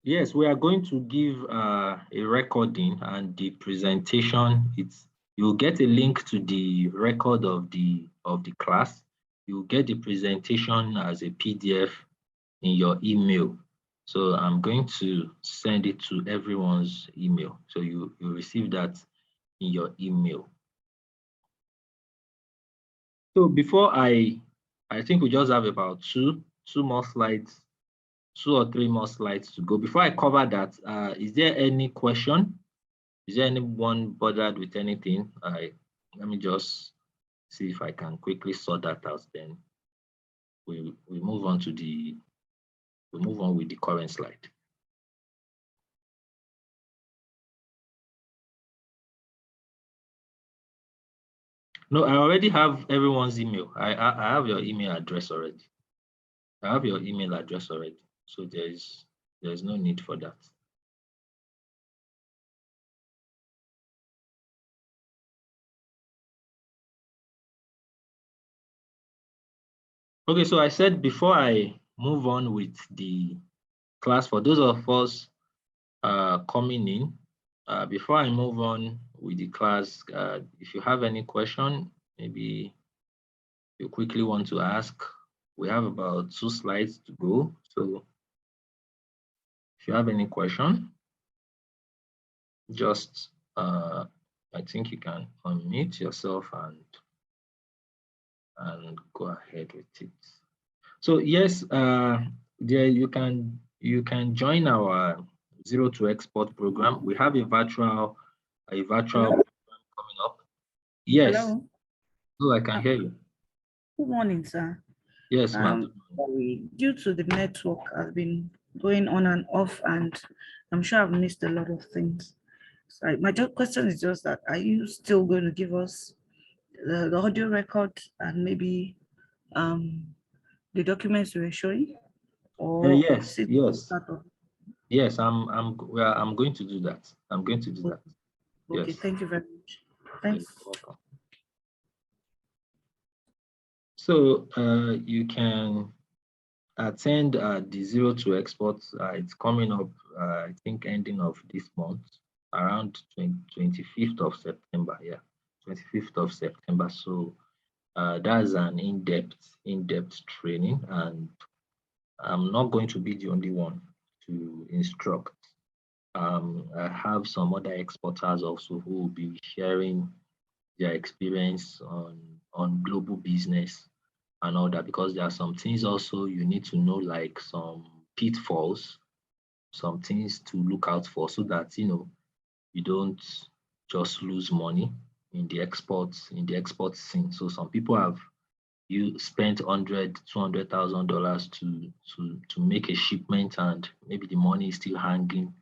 Yes, we are going to give a recording and the presentation. You'll get a link to the record of the class. You'll get the presentation as a PDF in your email. So I'm going to send it to everyone's email. So you receive that in your email. So before I think we just have about two more slides, 2 or 3 more slides to go. Before I cover that, is there any question? Is there anyone bothered with anything? Let me just see if I can quickly sort that out. Then we move on to we move on with the current slide. No, I already have everyone's email. I have your email address already. I have your email address already. So there's no need for that. Okay, so I said before I move on with the class, for those of us coming in, before I move on with the class, if you have any question, maybe you quickly want to ask, we have about 2 slides to go. So if you have any question, just I think you can unmute yourself and go ahead with it. So yes, there you can join our Zero to Export program. We have a virtual program coming up. Yes. Hello. Oh, I can hear you. Good morning, sir. Yes, ma'am. Due to the network has been going on and off, and I'm sure I've missed a lot of things. So my question is just that, are you still going to give us the audio record and maybe the documents you were showing? Or yes, yes. I'm going to do that. I'm going to do that. Okay, yes. Thank you very much. Thanks. You're welcome. So you can attend the Zero to Export. It's coming up, I think, ending of this month, around 25th of September. Yeah, 25th of September. So that's an in-depth training, and I'm not going to be the only one to instruct. I have some other exporters also who will be sharing their experience on global business and all that, because there are some things also you need to know, like some pitfalls, some things to look out for, so that you don't just lose money in the export scene. So some people have you spent $200,000 to make a shipment, and maybe the money is still hanging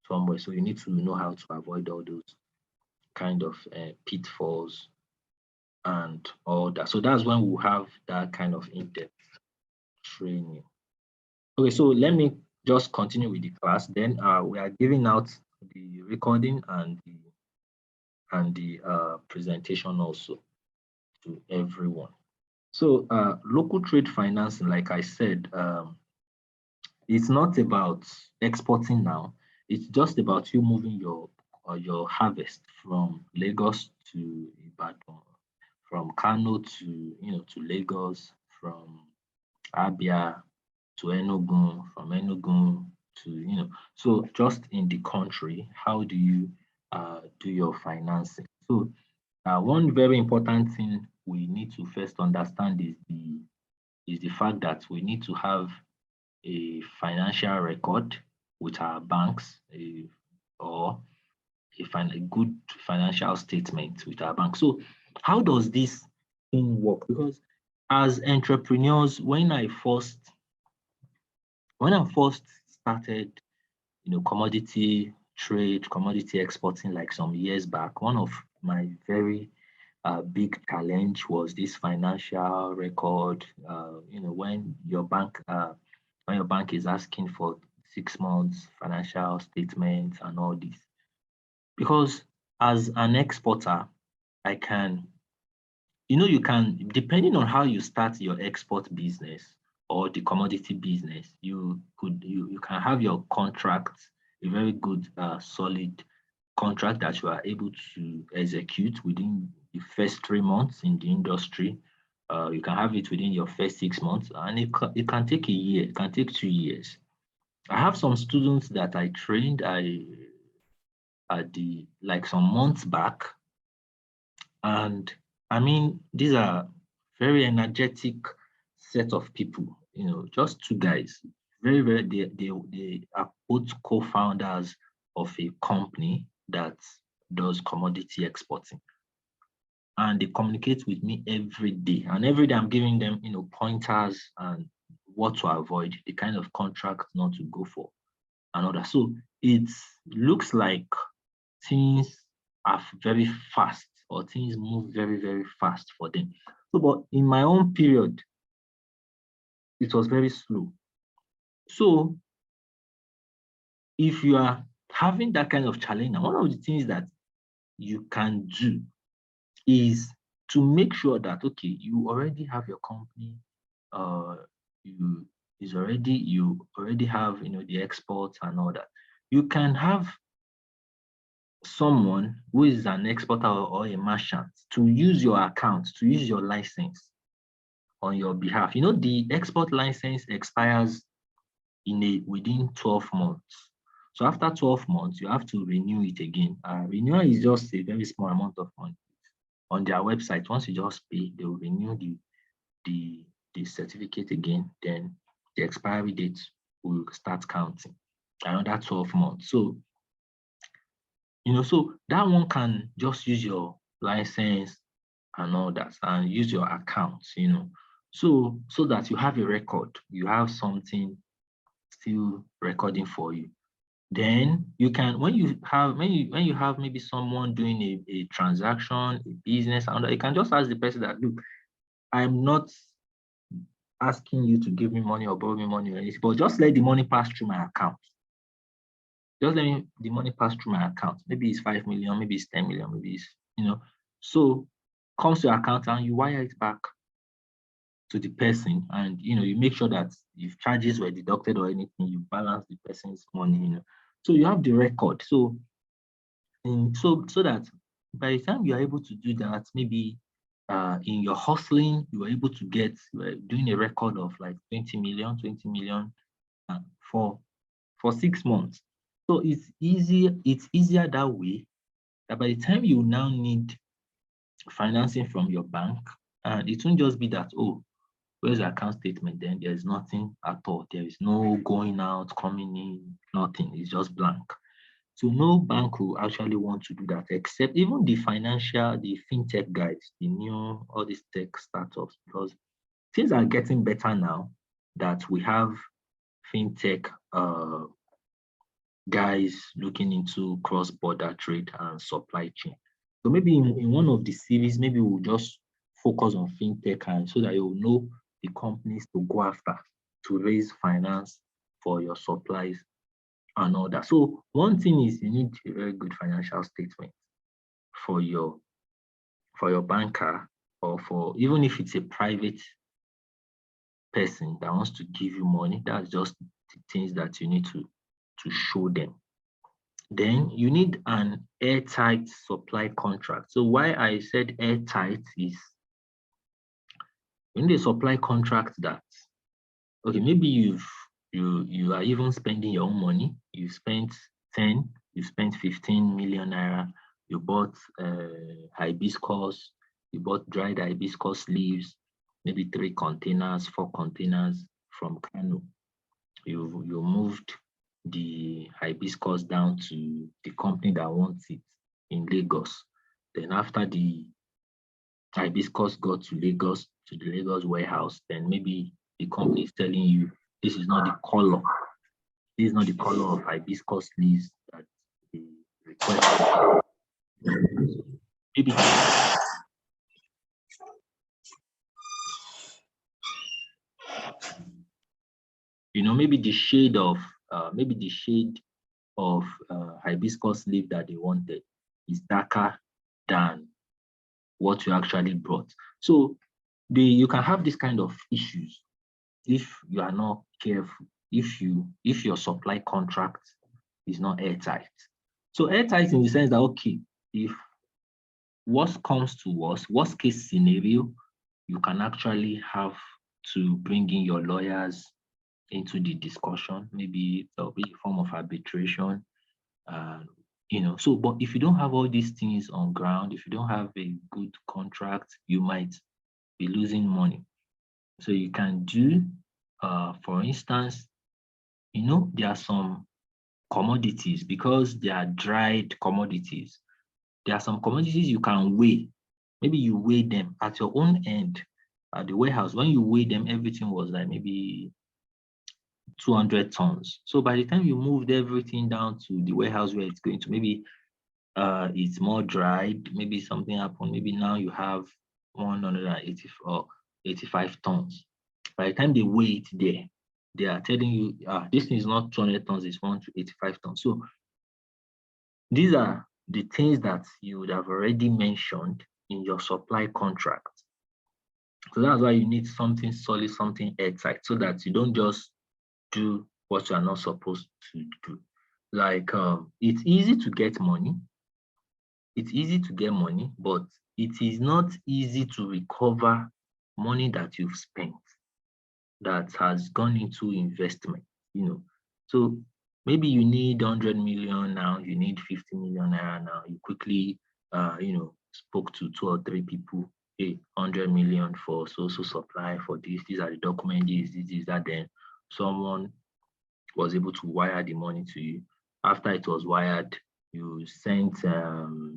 somewhere. So you need to know how to avoid all those kind of pitfalls and all that. So that's when we'll have that kind of in-depth training. Okay, so let me just continue with the class. Then we are giving out the recording and the presentation also to everyone. So local trade financing, like I said, it's not about exporting now. It's just about you moving your harvest from Lagos to Ibadan, from Kano to Lagos, from Abia to Enugu, from Enugu to so just in the country, how do you do your financing? So one very important thing we need to first understand is the fact that we need to have a financial record with our banks, or a good financial statement with our bank. So how does this thing work? Because as entrepreneurs, when I first started, commodity trade, commodity exporting, like some years back, one of my very big challenge was this financial record. When your bank is asking for 6 months financial statements and all this, because as an exporter, I can, you can, depending on how you start your export business, or the commodity business, you can have your contract, a very good solid contract that you are able to execute within the first 3 months in the industry. You can have it within your first 6 months, and it can take a year, it can take 2 years. I have some students that I trained at the like some months back, and I mean these are very energetic set of people. Just two guys, very they are both co-founders of a company that does commodity exporting, and they communicate with me every day, and every day I'm giving them pointers and what to avoid, the kind of contract not to go for and all that. So it looks like things are very fast, or things move very fast for them. So but in my own period, it was very slow. So if you are having that kind of challenge, one of the things that you can do is to make sure that, okay, you already have your company, you already have the exports and all that. You can have someone who is an exporter or a merchant to use your account, to use your license on your behalf. The export license expires within 12 months. So after 12 months, you have to renew it again. Renewal is just a very small amount of money. On their website, once you just pay, they will renew the certificate again. Then the expiry date will start counting another 12 months. So so that one can just use your license and all that, and use your account, so that you have a record, you have something still recording for you. Then you can, when you have maybe someone doing a transaction, a business, and you can just ask the person that, look, I'm not asking you to give me money or borrow me money or anything, but just let the money pass through my account. Just let the money pass through my account. Maybe it's 5 million, maybe it's 10 million, maybe it's, so comes to your account and you wire it back to the person, and you make sure that if charges were deducted or anything, you balance the person's money, so you have the record. So that by the time you are able to do that, maybe in your hustling, you are able to get doing a record of like 20 million for 6 months. So it's easier that way, that by the time you now need financing from your bank, and it won't just be that, oh, where's the account statement? Then there's nothing at all. There is no going out, coming in, nothing. It's just blank. So no bank will actually want to do that, except even the fintech guys, all these tech startups, because things are getting better now that we have fintech guys looking into cross-border trade and supply chain. So maybe in one of the series, maybe we'll just focus on fintech, and so that you'll know the companies to go after to raise finance for your supplies and all that. So one thing is, you need a very good financial statement for your banker, or for, even if it's a private person that wants to give you money, that's just the things that you need to show them. Then you need an airtight supply contract. So why I said airtight is, you need a supply contract that, okay, maybe you are even spending your own money. You spent 10, you spent 15 million naira. You bought hibiscus, you bought dried hibiscus leaves, maybe 3 containers, 4 containers from Kano. You moved the hibiscus down to the company that wants it in Lagos. Then after the hibiscus got to Lagos, to the Lagos warehouse, then maybe the company is telling you, this is not the color. This is not the color of hibiscus leaves that they request. Maybe maybe the shade of hibiscus leaf that they wanted is darker than what you actually brought. So you can have this kind of issues if you are not careful, if your supply contract is not airtight. So airtight in the sense that, okay, if worst comes to worst case scenario, you can actually have to bring in your lawyers into the discussion. Maybe there'll be a form of arbitration. Uh, so but if you don't have all these things on ground, if you don't have a good contract, you might be losing money. So you can do, for instance, there are some commodities, because they are dried commodities. There are some commodities you can weigh. Maybe you weigh them at your own end at the warehouse. When you weigh them, everything was like maybe 200 tons. So by the time you moved everything down to the warehouse where it's going to, maybe it's more dried, maybe something happened, maybe now you have 180 or 85 tons. By the time they weigh it there, they are telling you, this is not 200 tons, it's 185 tons. So these are the things that you would have already mentioned in your supply contract. So that's why you need something solid, something airtight, so that you don't just do what you are not supposed to do. Like, it's easy to get money. It's easy to get money, but it is not easy to recover money that you've spent, that has gone into investment. So maybe you need 100 million now, you need 50 million naira now. You quickly, spoke to 2 or 3 people. Hey, 100 million for so supply for this. These are the documents. This, that. Then someone was able to wire the money to you. After it was wired, you sent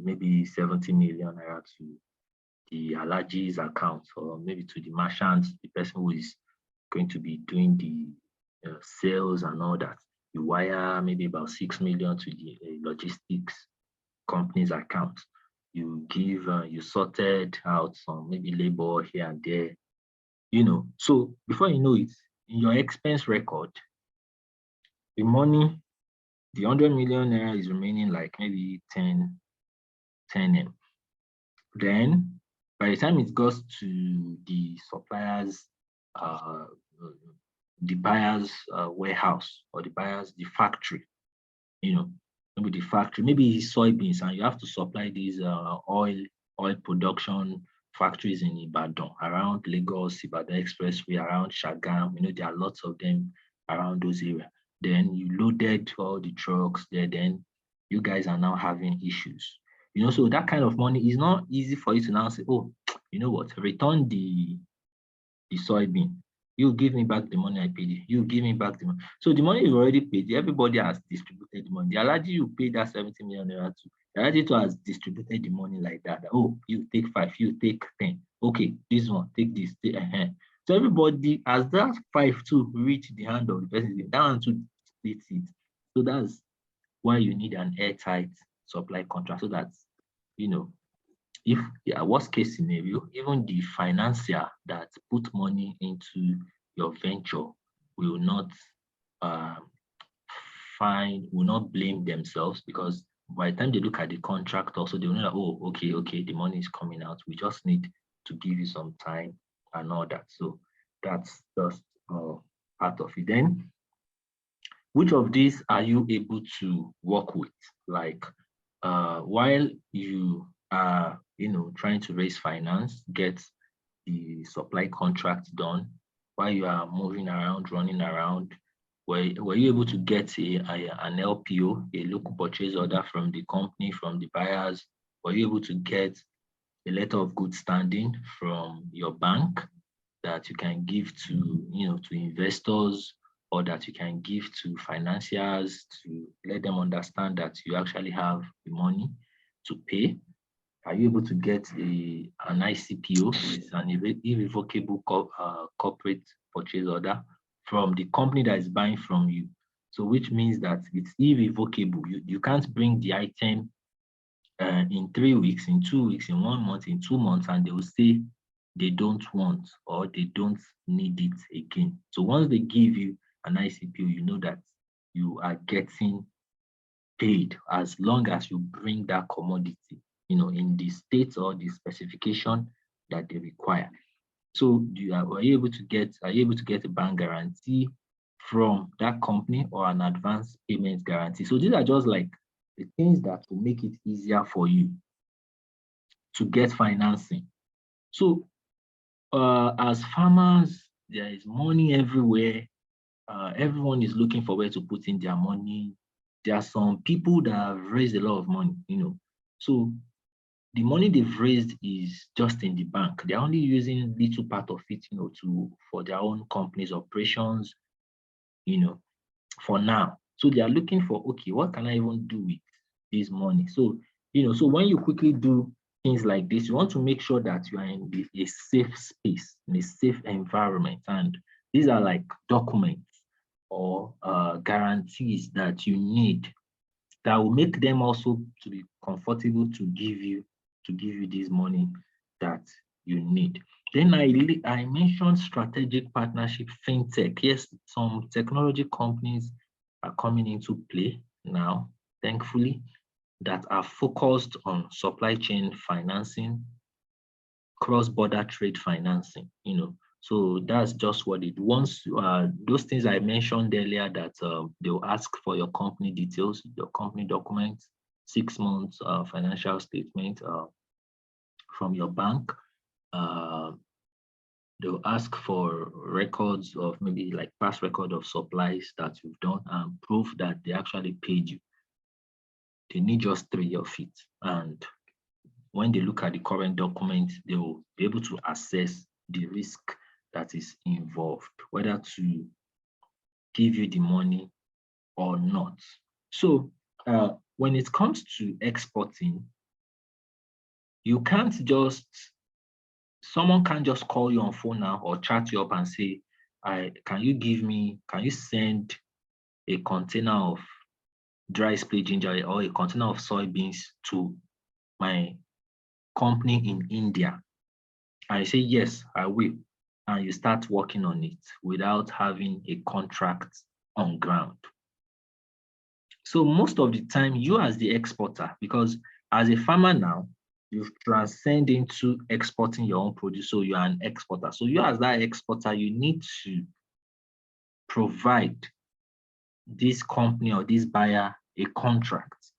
maybe 70 million naira to the allergies account, or maybe to the merchant, the person who is going to be doing the sales and all that. You wire maybe about 6 million to the logistics company's account. You sorted out some maybe labor here and there. So before you know it, in your expense record, the money, the 100 million naira is remaining like maybe 10 M. Then by the time it goes to the suppliers, uh, the buyer's warehouse, or the factory, maybe the factory, maybe it's soybeans, and you have to supply these oil production factories in Ibadan, around Lagos, Ibadan Expressway, around Shagam. There are lots of them around those areas. Then you loaded all the trucks there, then you guys are now having issues. So that kind of money is not easy for you to now say, oh, you know what, return the soybean. You give me back the money I paid you. You give me back the money. So the money you've already paid, everybody has distributed the money. The allergy you paid that 70 million naira to, the allergy too has distributed the money like that. Oh, you take 5, you take 10. Okay, this one, take this. So everybody, as that 5 too reach the hand of the person, that one too splits it. So that's why you need an airtight supply contract, so that, if worst case scenario, even the financier that put money into your venture will not will not blame themselves, because by the time they look at the contract also, they will know that, oh, okay, the money is coming out. We just need to give you some time and all that. So that's just part of it. Then, which of these are you able to work with? Like, while you are, trying to raise finance, get the supply contract done, while you are moving around, running around, were you able to get an LPO, a local purchase order, from the company, from the buyers? Were you able to get a letter of good standing from your bank that you can give to investors, or that you can give to financiers, to let them understand that you actually have the money to pay? Are you able to get an ICPO, which is an irrevocable corporate purchase order, from the company that is buying from you? So which means that it's irrevocable. You can't bring the item in 3 weeks, in 2 weeks, in 1 month, in 2 months, and they will say they don't want, or they don't need it again. So once they give you an ICPO, you know that you are getting paid, as long as you bring that commodity, in the state or the specification that they require. So are you able to get a bank guarantee from that company, or an advance payment guarantee? So these are just like the things that will make it easier for you to get financing. So as farmers, there is money everywhere. Everyone is looking for where to put in their money. There are some people that have raised a lot of money, So the money they've raised is just in the bank. They're only using little part of it, for their own company's operations, for now. So they are looking for, okay, what can I even do with this money? So, so when you quickly do things like this, you want to make sure that you are in a safe space, in a safe environment. And these are like documents or guarantees that you need that will make them also to be comfortable to give you this money that you need. Then I mentioned strategic partnership, fintech. Yes, some technology companies are coming into play now, thankfully, that are focused on supply chain financing, cross-border trade financing. So that's just what it wants. Those things I mentioned earlier, that they'll ask for your company details, your company documents, 6 months financial statement from your bank. They'll ask for records of maybe like past record of supplies that you've done and proof that they actually paid you. They need just 3 of it. And when they look at the current document, they will be able to assess the risk that is involved, whether to give you the money or not. So when it comes to exporting, someone can't just call you on phone now or chat you up and say, can you send a container of dry split ginger or a container of soybeans to my company in India? I say, yes, I will. And you start working on it without having a contract on ground. So most of the time, you as the exporter, because as a farmer now, you've transcended into exporting your own produce, so you are an exporter. So you as that exporter, you need to provide this company or this buyer a contract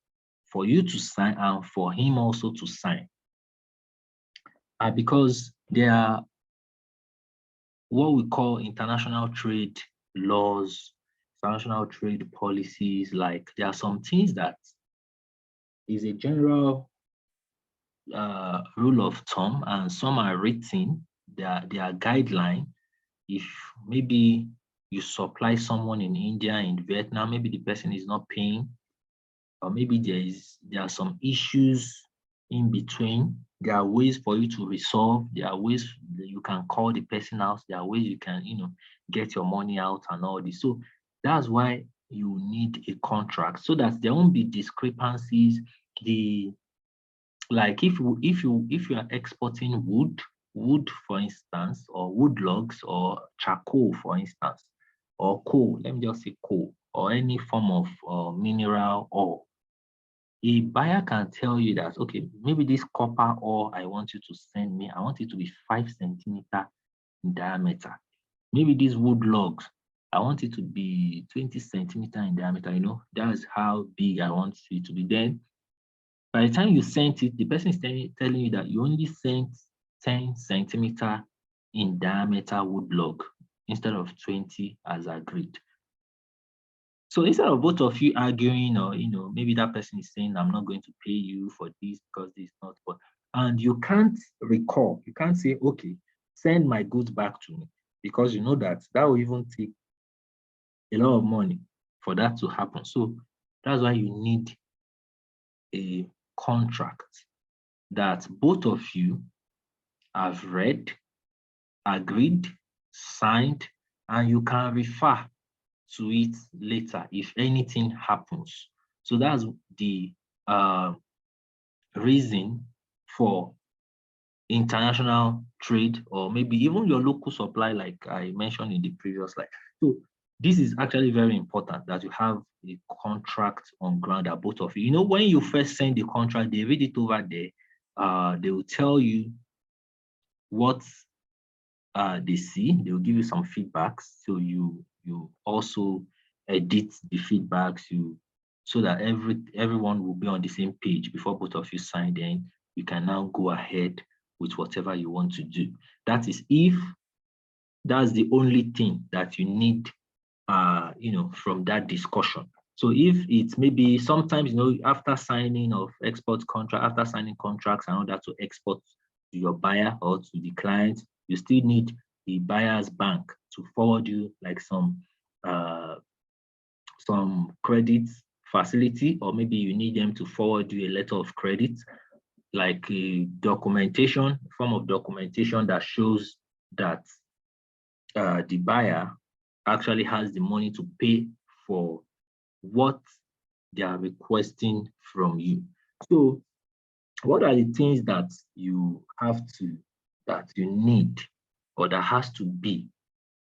for you to sign and for him also to sign. Because there are what we call international trade laws, international trade policies. Like, there are some things that is a general rule of thumb, and some are written. They are guideline. If maybe you supply someone in India, in Vietnam, maybe the person is not paying, or maybe there are some issues in between. There are ways for you to resolve. There are ways that you can call the person out. There are ways you can, get your money out and all this. So that's why you need a contract, so that there won't be discrepancies. Like if you are exporting wood, for instance, or wood logs, or charcoal, for instance, or coal, let me just say coal, or any form of mineral ore, a buyer can tell you that, okay, maybe this copper ore I want you to send me, I want it to be 5 centimeters in diameter. Maybe these wood logs, I want it to be 20 centimeters in diameter. That's how big I want it to be. Then by the time you sent it, the person is telling you that you only sent 10 centimeters in diameter wood log instead of 20 as agreed. So instead of both of you arguing, or maybe that person is saying, I'm not going to pay you for this because this is not what, and you can't say, okay, send my goods back to me, because you know that will even take a lot of money for that to happen. So that's why you need a contract that both of you have read, agreed, signed, and you can refer to it later if anything happens. So that's the reason for international trade, or maybe even your local supply, like I mentioned in the previous slide. So this is actually very important, that you have a contract on ground that both of you. When you first send the contract, they read it over there. They will tell you what they see. They will give you some feedbacks. So you also edit the feedbacks so that everyone will be on the same page before both of you sign. Then you can now go ahead with whatever you want to do. That is if that's the only thing that you need from that discussion. So if it's maybe sometimes, after signing of export contract, after signing contracts and all that to export to your buyer or to the client, you still need the buyer's bank to forward you like some credit facility, or maybe you need them to forward you a letter of credit, like a form of documentation that shows that the buyer actually has the money to pay for what they are requesting from you. So what are the things that you need, or that has to be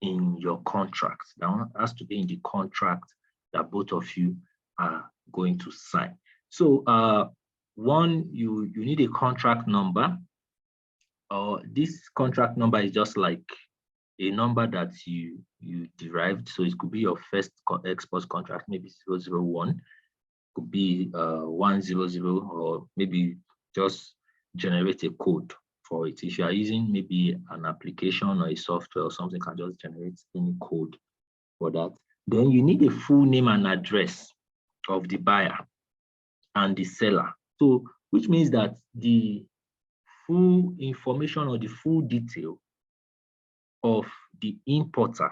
in your contract, that has to be in the contract that both of you are going to sign? So one, you need a contract number, or this contract number is just like a number that you derived. So it could be your first export contract, maybe 001, could be 100, or maybe just generate a code for it. If you are using maybe an application or a software or something, can just generate any code for that. Then you need a full name and address of the buyer and the seller. So which means that the full information or the full detail of the importer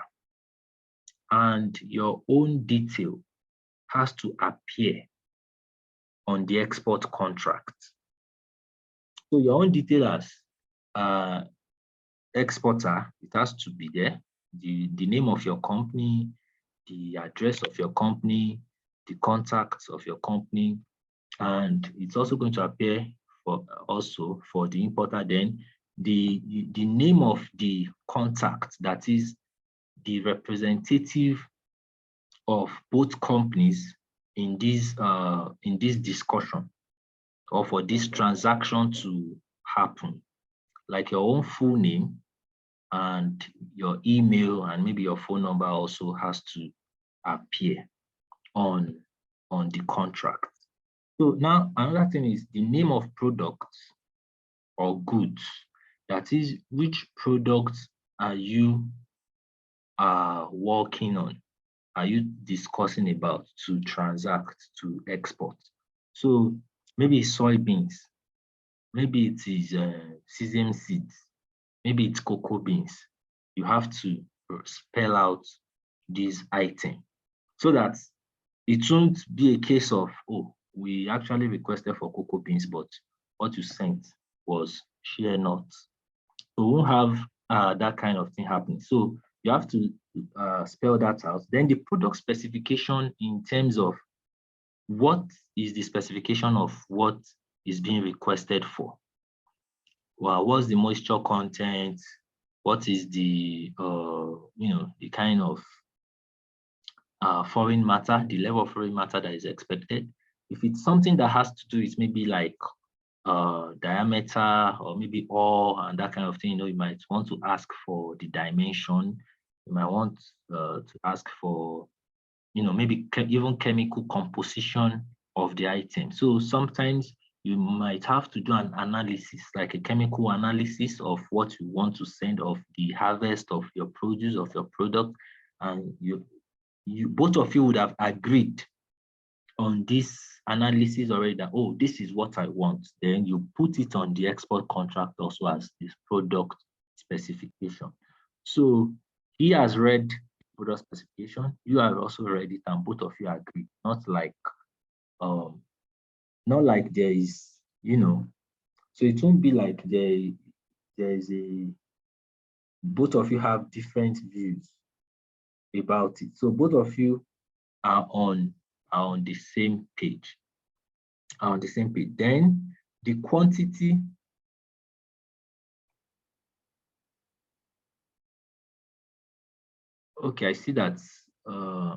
and your own detail has to appear on the export contract. So your own detail as exporter, it has to be there. The name of your company, the address of your company, the contacts of your company, and it's also going to appear for the importer. Then the name of the contact, that is the representative of both companies in this discussion, or for this transaction to happen, like your own full name and your email and maybe your phone number also has to appear on the contract. So now another thing is the name of products or goods. That is, which products are you working on? Are you discussing about to transact, to export? So maybe it's soybeans, maybe it is sesame seeds, maybe it's cocoa beans. You have to spell out this item so that it won't be a case of, oh, we actually requested for cocoa beans, but what you sent was shea nuts. So we won't have that kind of thing happening. So you have to spell that out. Then the product specification, in terms of what is the specification of what is being requested for. Well, what's the moisture content? What is the the kind of foreign matter, the level of foreign matter that is expected? If it's something that has to do with maybe like diameter or maybe ore and that kind of thing, you might want to ask for the dimension. You might want to ask for, maybe even chemical composition of the item. So sometimes you might have to do an analysis, like a chemical analysis of what you want to send, of the harvest of your produce, of your product, and you both of you would have agreed on this analysis already that, oh, this is what I want. Then you put it on the export contract also as this product specification. So he has read product specification, you have also read it, and both of you agree. Not like there is, so it won't be like there's both of you have different views about it. So both of you are on the same page. Then the quantity. Okay, I see that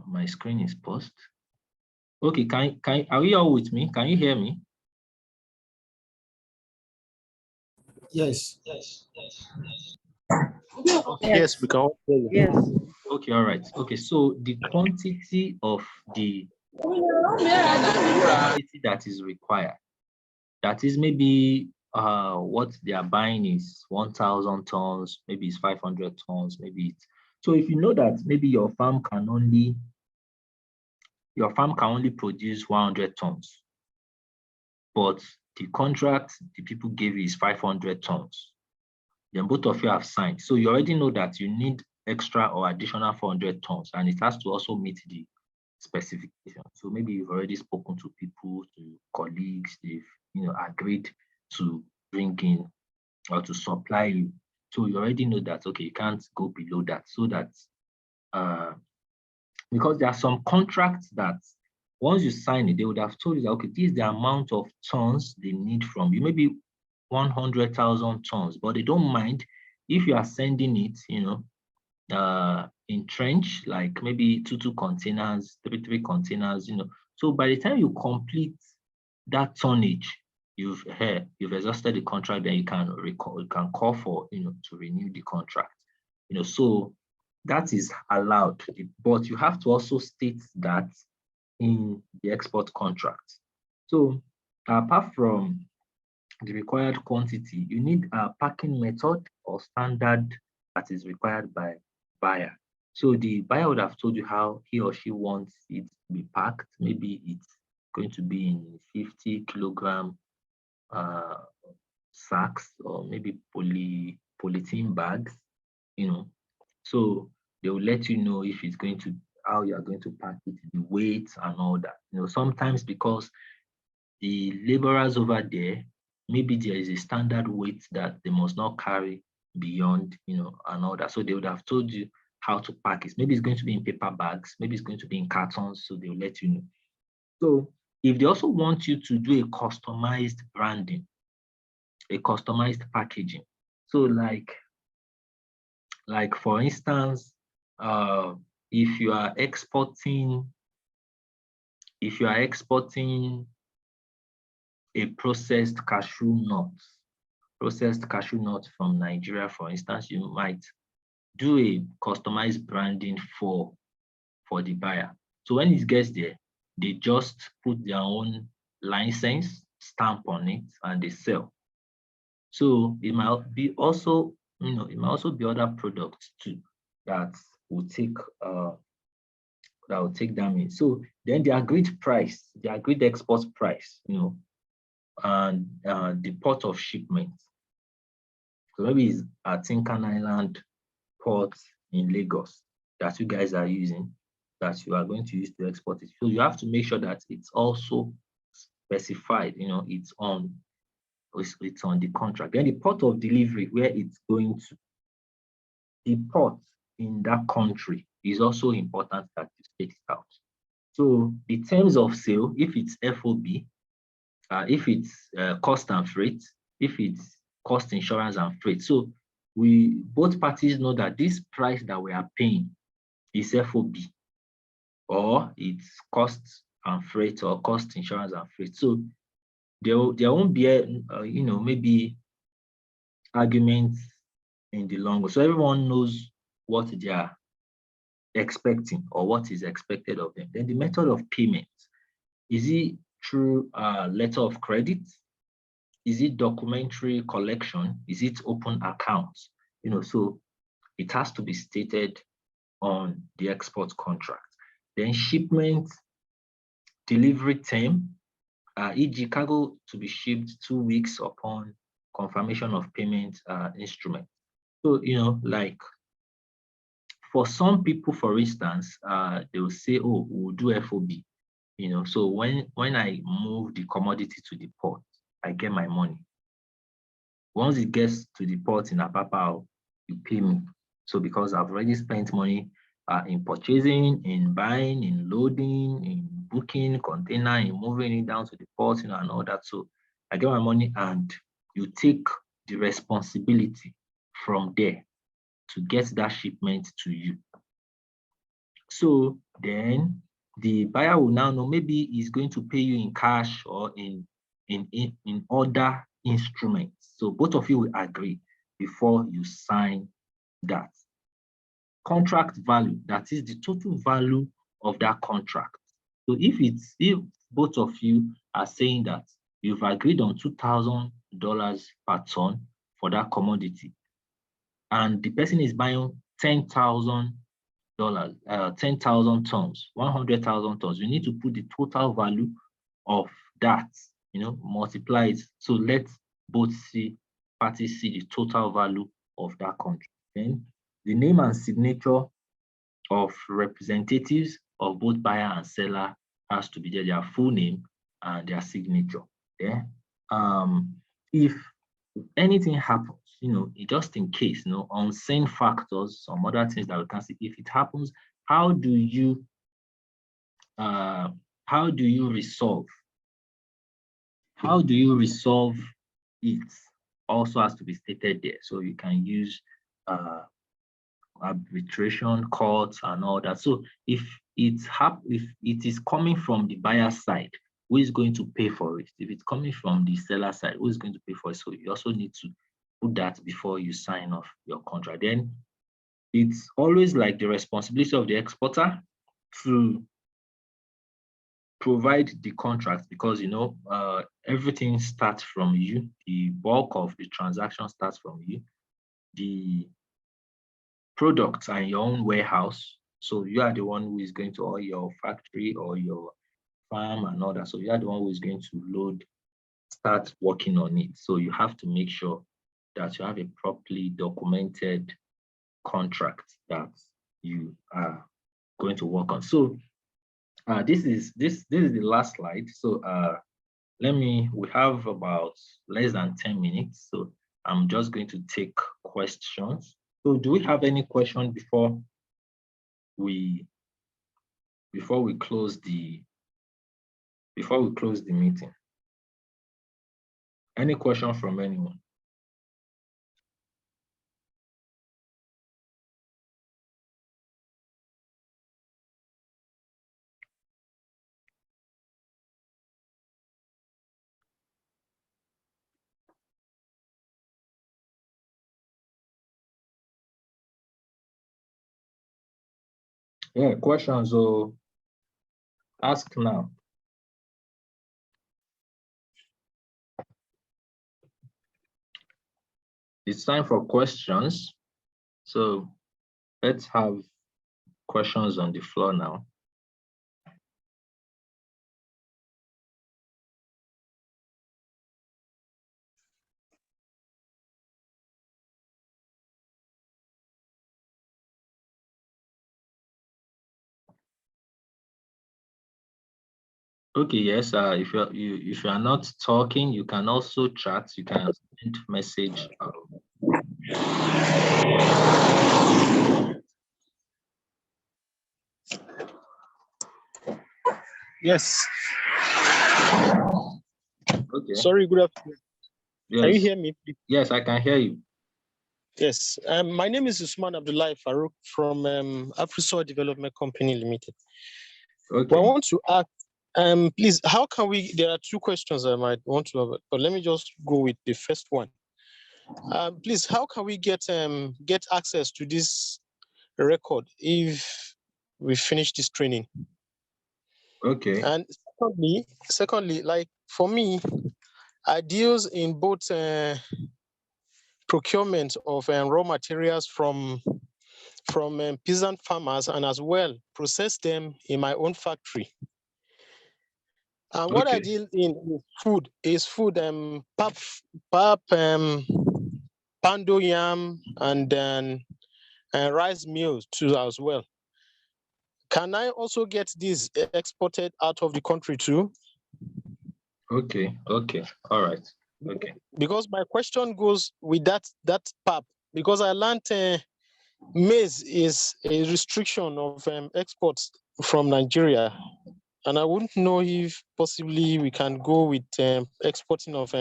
my screen is paused. Okay, are we all with me? Can you hear me? Yes. Yes, we can all hear you. Yes. Okay, all right. Okay, so the quantity of the quantity that is required, that is maybe what they are buying is 1,000 tons, maybe it's 500 tons, maybe it's, so if you know that maybe your farm can only produce 100 tons, but the contract the people gave you is 500 tons, then both of you have signed. So you already know that you need extra or additional 400 tons, and it has to also meet the specification. So maybe you've already spoken to people, to colleagues, they've agreed to bring in or to supply you. So you already know that okay, you can't go below that. So that because there are some contracts that once you sign it, they would have told you that okay, this is the amount of tons they need from you, maybe 100,000 tons, but they don't mind if you are sending it, in trench, like maybe two containers, three containers, So by the time you complete that tonnage, you've exhausted the contract, then you can call for to renew the contract. So that is allowed, but you have to also state that in the export contract. So apart from the required quantity, you need a packing method or standard that is required by buyer. So the buyer would have told you how he or she wants it to be packed. Maybe it's going to be in 50 kilogram uh, sacks, or maybe polythene bags, So they will let you know if it's going to, how you are going to pack it, the weight and all that. Sometimes because the laborers over there, maybe there is a standard weight that they must not carry beyond, and all that. So they would have told you how to pack it. Maybe it's going to be in paper bags, maybe it's going to be in cartons, so they'll let you know. So if they also want you to do a customized branding, a customized packaging. So like for instance, if you are exporting a processed cashew nut from Nigeria, for instance, you might do a customized branding for the buyer. So when it gets there, they just put their own license stamp on it and they sell. So it might be also, it might also be other products too that will take them in. So then the agreed price, the agreed export price, and the port of shipment. So maybe it's at Tinkan Island port in Lagos that you guys are using, that you are going to use to export it. So you have to make sure that it's also specified, it's on the contract. Then the port of delivery where it's going to, the port in that country is also important that you state it out. So the terms of sale, if it's FOB, if it's cost and freight, if it's cost, insurance and freight. So both parties know that this price that we are paying is FOB, or it's cost and freight, or cost, insurance and freight. So there won't be maybe arguments in the long run. So everyone knows what they are expecting or what is expected of them. Then the method of payment, is it through letter of credit? Is it documentary collection? Is it open accounts? So it has to be stated on the export contract. Then shipment, delivery term, e.g. cargo to be shipped 2 weeks upon confirmation of payment instrument. So, like for some people, for instance, they will say, oh, we'll do FOB. So when I move the commodity to the port, I get my money. Once it gets to the port in Apapa, you pay me. So because I've already spent money in purchasing, in buying, in loading, in booking container, in moving it down to the port, and all that. So I get my money, and you take the responsibility from there to get that shipment to you. So then the buyer will now know maybe he's going to pay you in cash or in other instruments. So both of you will agree before you sign that. Contract value, that is the total value of that contract. So if both of you are saying that you've agreed on $2,000 per ton for that commodity, and the person is buying $10,000, 10,000 tons, 100,000 tons, you need to put the total value of that, multiply it. So let both parties see the total value of that contract. Then the name and signature of representatives of both buyer and seller has to be there, their full name and their signature. Yeah. If anything happens, just in case, unseen factors, some other things that we can see, if it happens, how do you resolve? How do you resolve it? Also has to be stated there. So you can use arbitration, courts, and all that. So if it is coming from the buyer side, who is going to pay for it? If it's coming from the seller side, who is going to pay for it? So you also need to put that before you sign off your contract. Then it's always like the responsibility of the exporter to provide the contract, because everything starts from you. The bulk of the transaction starts from you. The products are in your own warehouse, so you are the one who is going to, or your factory or your farm and all that. So you are the one who is going to start working on it. So you have to make sure that you have a properly documented contract that you are going to work on. So this is the last slide. So we have about less than 10 minutes. So I'm just going to take questions. So do we have any question before we close the meeting? Any question from anyone? Yeah, questions, or ask now. It's time for questions. So let's have questions on the floor now. Okay, yes. If you are not talking, you can also chat. You can send message. Yes. Okay. Sorry, good afternoon. Yes. Can you hear me, please? Yes, I can hear you. Yes. My name is Usman Abdullahi Farouk from Afrisoil Development Company Limited. Okay. Well, I want to ask, please, how can we? There are two questions I might want to have, but let me just go with the first one. Please, how can we get access to this record if we finish this training? Okay. And secondly, like for me, I deals in both procurement of raw materials from peasant farmers, and as well process them in my own factory. And what I deal in is food, pap, pando yam, and then rice meals too as well. Can I also get this exported out of the country too? Okay. All right. Okay. Because my question goes with that pap, because I learned maize is a restriction of exports from Nigeria, and I wouldn't know if possibly we can go with exporting of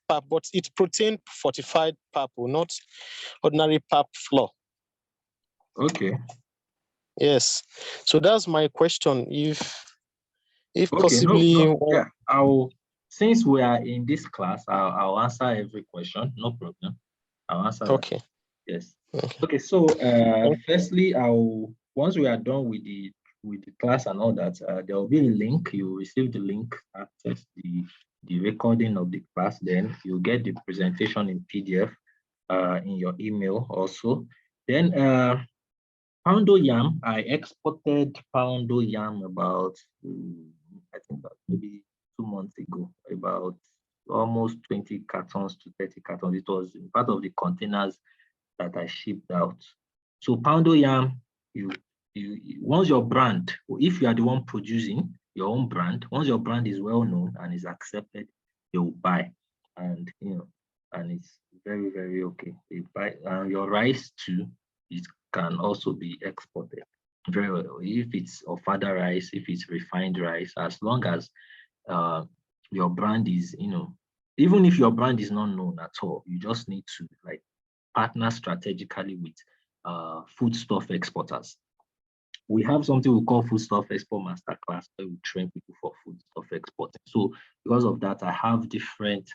pap, but it's protein fortified pap, not ordinary pap flour. Okay. Yes, so that's my question. If Okay, possibly, yeah, since we are in this class, I'll answer every question. No problem. I'll answer that. Okay. Yes. Okay. Okay. So, firstly, once we are done with the class and all that, there will be a link. You receive the link, access the recording of the class. Then you get the presentation in PDF in your email also. Then poundo yam, I exported poundo yam about I think about maybe 2 months ago, about almost 20 cartons to 30 cartons. It was part of the containers that I shipped out. So poundo yam, you once your brand, if you are the one producing your own brand, once your brand is well known and is accepted, they will buy, and and it's very, very okay. They buy, and your rice too, it can also be exported very well. If it's ofada rice, if it's refined rice, as long as your brand is, even if your brand is not known at all, you just need to like partner strategically with foodstuff exporters. We have something we call foodstuff export masterclass where we train people for foodstuff exporting. So because of that, I have different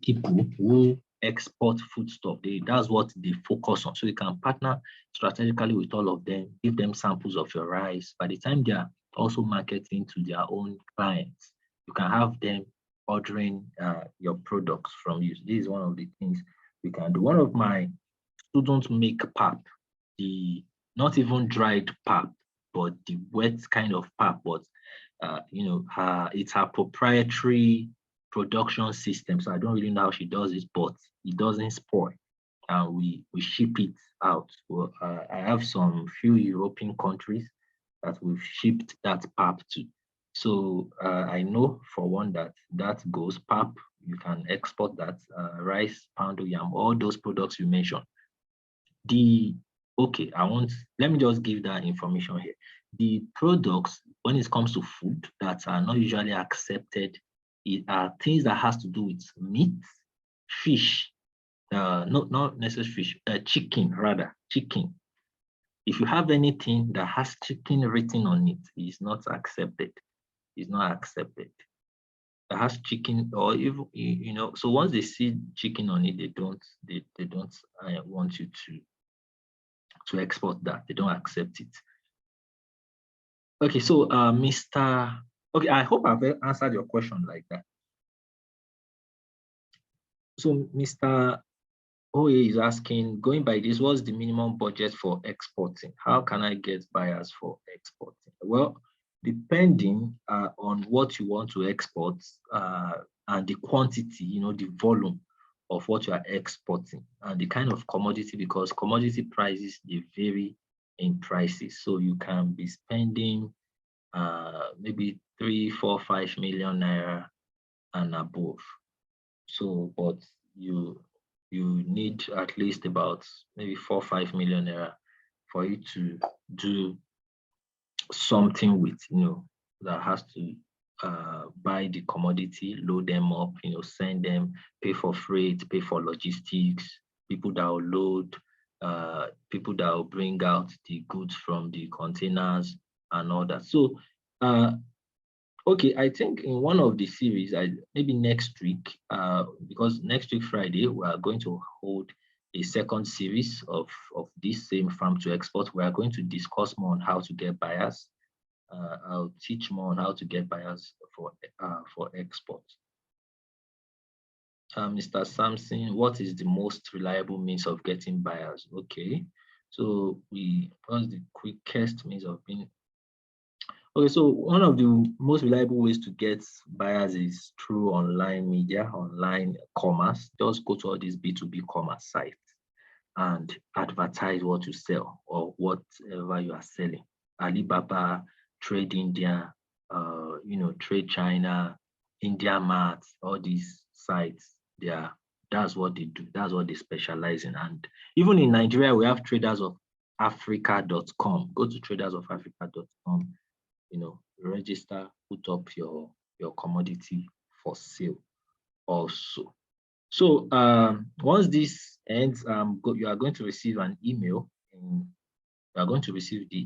people who export foodstuff. That's what they focus on. So you can partner strategically with all of them, give them samples of your rice. By the time they are also marketing to their own clients, you can have them ordering your products from you. This is one of the things we can do. One of my students make pap, not even dried pap, but the wet kind of pap. But it's her proprietary production system. So I don't really know how she does it, but it doesn't spoil. And we ship it out. Well, I have some few European countries that we've shipped that pap to. So I know for one that goes pap. You can export that rice, poundo yam, all those products you mentioned. Let me just give that information here. The products, when it comes to food that are not usually accepted, are things that has to do with meat, fish, not necessarily fish, chicken rather, chicken. If you have anything that has chicken written on it, it's not accepted. It's not accepted. That has chicken, or even so once they see chicken on it, they don't want you to export that. They don't accept it. Okay, so Mr. Okay, I hope I've answered your question like that. So Mr. Oye is asking, going by this, what's the minimum budget for exporting? How can I get buyers for exporting? Well, depending on what you want to export and the quantity, the volume of what you are exporting and the kind of commodity, because commodity prices, they vary in prices. So you can be spending maybe 3, 4, 5 million naira and above. So, but you need at least about maybe 4, 5 million naira for you to do something with, that has to buy the commodity, load them up, send them, pay for freight, pay for logistics, people that will load, people that will bring out the goods from the containers and all that. So, okay, I think in one of the series, maybe next week, because next week Friday, we are going to hold a second series of this same farm to export. We are going to discuss more on how to get buyers. I'll teach more on how to get buyers for export. Mr. Sampson, what is the most reliable means of getting buyers? Okay, so what's the quickest means of being? Okay, so one of the most reliable ways to get buyers is through online media, online commerce. Just go to all these B2B commerce sites and advertise what you sell or whatever you are selling. Alibaba, Trade India, Trade China, India Mart, all these sites, that's what they do. That's what they specialize in. And even in Nigeria, we have tradersofafrica.com. Go to tradersofafrica.com, register, put up your commodity for sale also. So once this ends, you are going to receive an email, and you are going to receive the